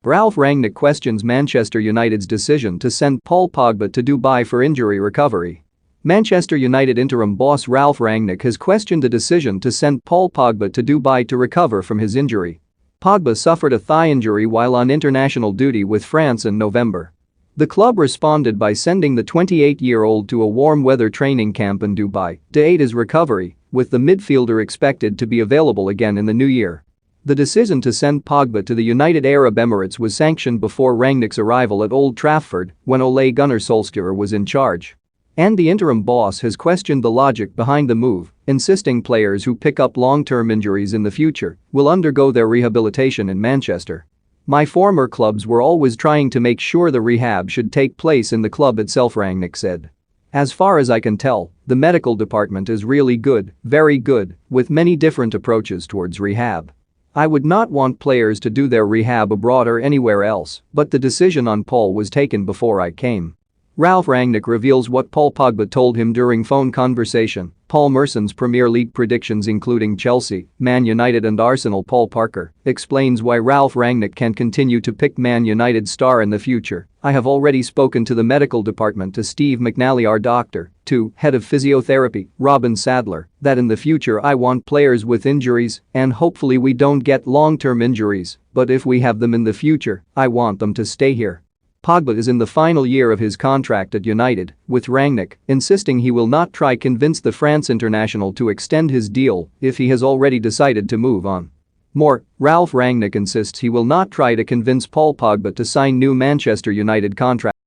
Ralf Rangnick questions Manchester United's decision to send Paul Pogba to Dubai for injury recovery. Manchester United interim boss Ralf Rangnick has questioned the decision to send Paul Pogba to Dubai to recover from his injury. Pogba suffered a thigh injury while on international duty with France in November. The club responded by sending the 28-year-old to a warm-weather training camp in Dubai to aid his recovery, with the midfielder expected to be available again in the new year. The decision to send Pogba to the United Arab Emirates was sanctioned before Rangnick's arrival at Old Trafford when Ole Gunnar Solskjaer was in charge. And the interim boss has questioned the logic behind the move, insisting players who pick up long-term injuries in the future will undergo their rehabilitation in Manchester. "My former clubs were always trying to make sure the rehab should take place in the club itself," Rangnick said. "As far as I can tell, the medical department is really good, very good, with many different approaches towards rehab. I would not want players to do their rehab abroad or anywhere else, but the decision on Paul was taken before I came." Ralf Rangnick reveals what Paul Pogba told him during phone conversation. Paul Merson's Premier League predictions including Chelsea, Man United and Arsenal. Paul Parker explains why Ralf Rangnick can continue to pick Man United star in the future. "I have already spoken to the medical department, to Steve McNally, our doctor, to head of physiotherapy, Robin Sadler, that in the future I want players with injuries and hopefully we don't get long-term injuries, but if we have them in the future, I want them to stay here." Pogba is in the final year of his contract at United, with Rangnick insisting he will not try convince the France international to extend his deal if he has already decided to move on. More, Ralf Rangnick insists he will not try to convince Paul Pogba to sign new Manchester United contract.